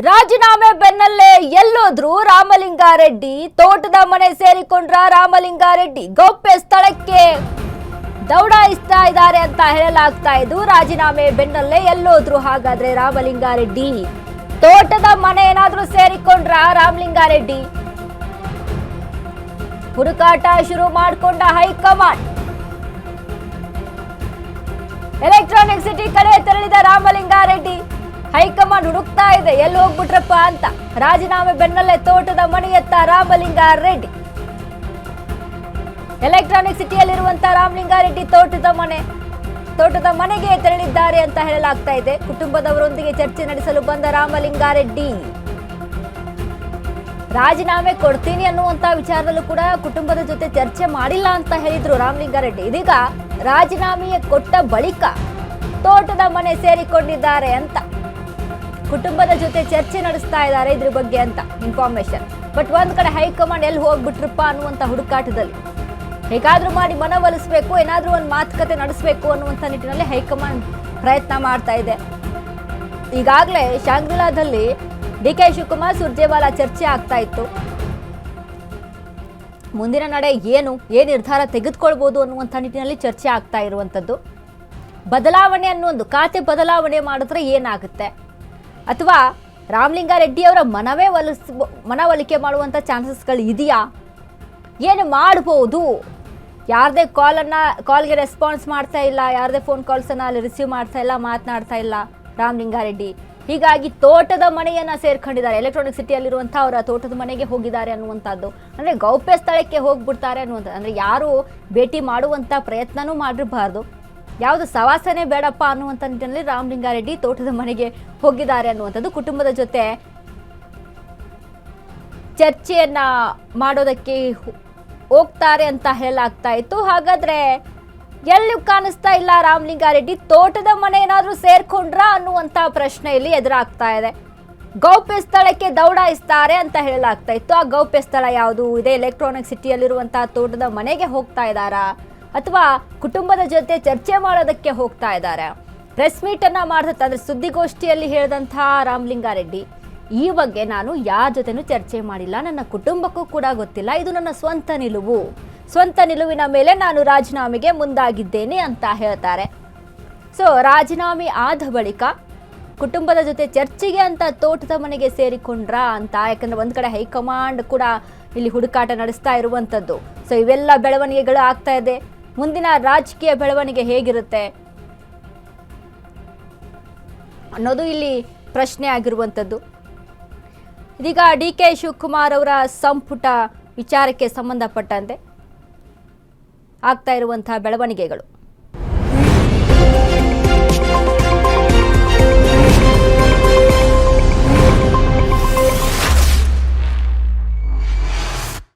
ರಾಜೀನಾಮೆ ಬೆನ್ನಲ್ಲೇ ಎಲ್ಲೋದ್ರು ರಾಮಲಿಂಗಾರೆಡ್ಡಿ. ತೋಟದ ಮನೆ ಸೇರಿಕೊಂಡ್ರ ರಾಮಲಿಂಗಾರೆಡ್ಡಿ ಗೌಪ್ಯ ಸ್ಥಳಕ್ಕೆ ದೌಡಾಯಿಸ್ತಾ ಇದ್ದಾರೆ ಅಂತ ಹೇಳಲಾಗ್ತಾ ಇದ್ದು, ರಾಜೀನಾಮೆ ಬೆನ್ನಲ್ಲೇ ಎಲ್ಲೋದ್ರು ಹಾಗಾದ್ರೆ ರಾಮಲಿಂಗಾರೆಡ್ಡಿ. ತೋಟದ ಮನೆ ಏನಾದ್ರೂ ಸೇರಿಕೊಂಡ್ರ ರಾಮಲಿಂಗಾರೆಡ್ಡಿ? ಹುಡುಕಾಟ ಶುರು ಮಾಡಿಕೊಂಡ ಹೈಕಮಾಂಡ್. ಎಲೆಕ್ಟ್ರಾನಿಕ್ ಸಿಟಿ ಕಡೆ ತೆರಳಿದ ರಾಮಲಿಂಗಾರೆಡ್ಡಿ. ಹೈಕಮಾಂಡ್ ಹುಡುಕ್ತಾ ಇದೆ ಎಲ್ಲಿ ಹೋಗ್ಬಿಟ್ರಪ್ಪ ಅಂತ. ರಾಜೀನಾಮೆ ಬೆನ್ನಲ್ಲೇ ತೋಟದ ಮನೆಯತ್ತ ರಾಮಲಿಂಗಾರೆಡ್ಡಿ. ಎಲೆಕ್ಟ್ರಾನಿಕ್ ಸಿಟಿಯಲ್ಲಿರುವಂತಹ ರಾಮಲಿಂಗಾರೆಡ್ಡಿ ತೋಟದ ಮನೆಗೆ ತೆರಳಿದ್ದಾರೆ ಅಂತ ಹೇಳಲಾಗ್ತಾ ಇದೆ. ಕುಟುಂಬದವರೊಂದಿಗೆ ಚರ್ಚೆ ನಡೆಸಲು ಬಂದ ರಾಮಲಿಂಗಾರೆಡ್ಡಿ ರಾಜೀನಾಮೆ ಕೊಡ್ತೀನಿ ಅನ್ನುವಂತ ವಿಚಾರದಲ್ಲೂ ಕೂಡ ಕುಟುಂಬದ ಜೊತೆ ಚರ್ಚೆ ಮಾಡಿಲ್ಲ ಅಂತ ಹೇಳಿದ್ರು ರಾಮಲಿಂಗಾರೆಡ್ಡಿ. ಇದೀಗ ರಾಜೀನಾಮೆ ಕೊಟ್ಟ ಬಳಿಕ ತೋಟದ ಮನೆ ಸೇರಿಕೊಂಡಿದ್ದಾರೆ ಅಂತ ಕುಟುಂಬದ ಜೊತೆ ಚರ್ಚೆ ನಡೆಸ್ತಾ ಇದ್ದಾರೆ ಇದ್ರ ಬಗ್ಗೆ ಅಂತ ಇನ್ಫಾರ್ಮೇಶನ್. ಬಟ್ ಒಂದ್ ಕಡೆ ಹೈಕಮಾಂಡ್ ಎಲ್ಲಿ ಹೋಗ್ಬಿಟ್ರಪ್ಪ ಅನ್ನುವಂತ ಹುಡುಕಾಟದಲ್ಲಿ ಹೇಗಾದ್ರೂ ಮಾಡಿ ಮನವೊಲಿಸಬೇಕು, ಏನಾದ್ರೂ ಒಂದು ಮಾತುಕತೆ ನಡೆಸಬೇಕು ಅನ್ನುವಂಥ ನಿಟ್ಟಿನಲ್ಲಿ ಹೈಕಮಾಂಡ್ ಪ್ರಯತ್ನ ಮಾಡ್ತಾ ಇದೆ. ಈಗಾಗಲೇ ಶಾಂಗ್ರಿಲಾದಲ್ಲಿ ಡಿ.ಕೆ. ಶಿವಕುಮಾರ್ ಸುರ್ಜೇವಾಲಾ ಚರ್ಚೆ ಆಗ್ತಾ ಇತ್ತು. ಮುಂದಿನ ನಡೆ ಏನು ನಿರ್ಧಾರ ತೆಗೆದುಕೊಳ್ಬಹುದು ಅನ್ನುವಂಥ ನಿಟ್ಟಿನಲ್ಲಿ ಚರ್ಚೆ ಆಗ್ತಾ ಇರುವಂಥದ್ದು. ಬದಲಾವಣೆ ಅನ್ನೋ ಖಾತೆ ಬದಲಾವಣೆ ಮಾಡಿದ್ರೆ ಏನಾಗುತ್ತೆ, ಅಥವಾ ರಾಮಲಿಂಗಾರೆಡ್ಡಿ ಅವರ ಮನವೊಲಿಕೆ ಮಾಡುವಂಥ ಚಾನ್ಸಸ್ಗಳು ಇದೆಯಾ, ಏನು ಮಾಡಬಹುದು? ಯಾರದೇ ಕಾಲ್ಗೆ ರೆಸ್ಪಾನ್ಸ್ ಮಾಡ್ತಾ ಇಲ್ಲ, ಯಾರದೇ ಫೋನ್ ಕಾಲ್ಸನ್ನು ಅಲ್ಲಿ ರಿಸೀವ್ ಮಾಡ್ತಾ ಇಲ್ಲ, ಮಾತನಾಡ್ತಾ ಇಲ್ಲ ರಾಮಲಿಂಗಾರೆಡ್ಡಿ. ಹೀಗಾಗಿ ತೋಟದ ಮನೆಯನ್ನ ಸೇರ್ಕೊಂಡಿದ್ದಾರೆ. ಎಲೆಕ್ಟ್ರಾನಿಕ್ ಸಿಟಿಯಲ್ಲಿರುವಂಥ ಅವರ ತೋಟದ ಮನೆಗೆ ಹೋಗಿದ್ದಾರೆ ಅನ್ನುವಂಥದ್ದು. ಅಂದರೆ ಗೌಪ್ಯ ಸ್ಥಳಕ್ಕೆ ಹೋಗ್ಬಿಡ್ತಾರೆ ಅನ್ನುವಂಥದ್ದು. ಅಂದರೆ ಯಾರು ಭೇಟಿ ಮಾಡುವಂಥ ಪ್ರಯತ್ನನೂ ಮಾಡಿರಬಾರ್ದು, ಯಾವುದು ಸವಾಸನೆ ಬೇಡಪ್ಪ ಅನ್ನುವಂಥ ನಿಟ್ಟಿನಲ್ಲಿ ರಾಮಲಿಂಗಾರೆಡ್ಡಿ ತೋಟದ ಮನೆಗೆ ಹೋಗಿದ್ದಾರೆ ಅನ್ನುವಂಥದ್ದು. ಕುಟುಂಬದ ಜೊತೆ ಚರ್ಚೆಯನ್ನ ಮಾಡೋದಕ್ಕೆ ಹೋಗ್ತಾರೆ ಅಂತ ಹೇಳಲಾಗ್ತಾ ಇತ್ತು. ಹಾಗಾದ್ರೆ ಎಲ್ಲಿ ಕಾಣಿಸ್ತಾ ಇಲ್ಲ ರಾಮಲಿಂಗಾರೆಡ್ಡಿ? ತೋಟದ ಮನೆ ಏನಾದ್ರೂ ಸೇರ್ಕೊಂಡ್ರ ಅನ್ನುವಂತ ಪ್ರಶ್ನೆ ಇಲ್ಲಿ ಎದುರಾಗ್ತಾ ಇದೆ. ಗೌಪ್ಯ ಸ್ಥಳಕ್ಕೆ ದೌಡಾಯಿಸ್ತಾರೆ ಅಂತ ಹೇಳಲಾಗ್ತಾ ಇತ್ತು. ಆ ಗೌಪ್ಯ ಸ್ಥಳ ಯಾವುದು? ಇದೇ ಎಲೆಕ್ಟ್ರಾನಿಕ್ ಸಿಟಿಯಲ್ಲಿರುವಂತಹ ತೋಟದ ಮನೆಗೆ ಹೋಗ್ತಾ ಇದ್ದಾರಾ, ಅಥವಾ ಕುಟುಂಬದ ಜೊತೆ ಚರ್ಚೆ ಮಾಡೋದಕ್ಕೆ ಹೋಗ್ತಾ ಇದ್ದಾರೆ? ಪ್ರೆಸ್ ಮೀಟ್ ಅನ್ನ ಮಾಡ್ತಾ ಅಂದ್ರೆ ಸುದ್ದಿಗೋಷ್ಠಿಯಲ್ಲಿ ಹೇಳಿದಂತಹ ರಾಮಲಿಂಗಾರೆಡ್ಡಿ, ಈ ಬಗ್ಗೆ ನಾನು ಯಾರ ಜೊತೆನೂ ಚರ್ಚೆ ಮಾಡಿಲ್ಲ, ನನ್ನ ಕುಟುಂಬಕ್ಕೂ ಕೂಡ ಗೊತ್ತಿಲ್ಲ, ಇದು ನನ್ನ ಸ್ವಂತ ನಿಲುವಿನ ಮೇಲೆ ನಾನು ರಾಜೀನಾಮೆಗೆ ಮುಂದಾಗಿದ್ದೇನೆ ಅಂತ ಹೇಳ್ತಾರೆ. ಸೊ ರಾಜೀನಾಮೆ ಆದ ಬಳಿಕ ಕುಟುಂಬದ ಜೊತೆ ಚರ್ಚೆಗೆ ಅಂತ ತೋಟದ ಮನೆಗೆ ಸೇರಿಕೊಂಡ್ರ ಅಂತ. ಯಾಕಂದ್ರೆ ಒಂದ್ ಕಡೆ ಹೈಕಮಾಂಡ್ ಕೂಡ ಇಲ್ಲಿ ಹುಡುಕಾಟ ನಡೆಸ್ತಾ ಇರುವಂಥದ್ದು. ಸೊ ಇವೆಲ್ಲ ಬೆಳವಣಿಗೆಗಳು ಆಗ್ತಾ ಇದೆ. ಮುಂದಿನ ರಾಜಕೀಯ ಬೆಳವಣಿಗೆ ಹೇಗಿರುತ್ತೆ ಅನ್ನೋದು ಇಲ್ಲಿ ಪ್ರಶ್ನೆ ಆಗಿರುವಂಥದ್ದು. ಇದೀಗ ಡಿ.ಕೆ. ಶಿವಕುಮಾರ್ ಅವರ ಸಂಪುಟ ವಿಚಾರಕ್ಕೆ ಸಂಬಂಧಪಟ್ಟಂತೆ ಆಗ್ತಾ ಇರುವಂತಹ ಬೆಳವಣಿಗೆಗಳು.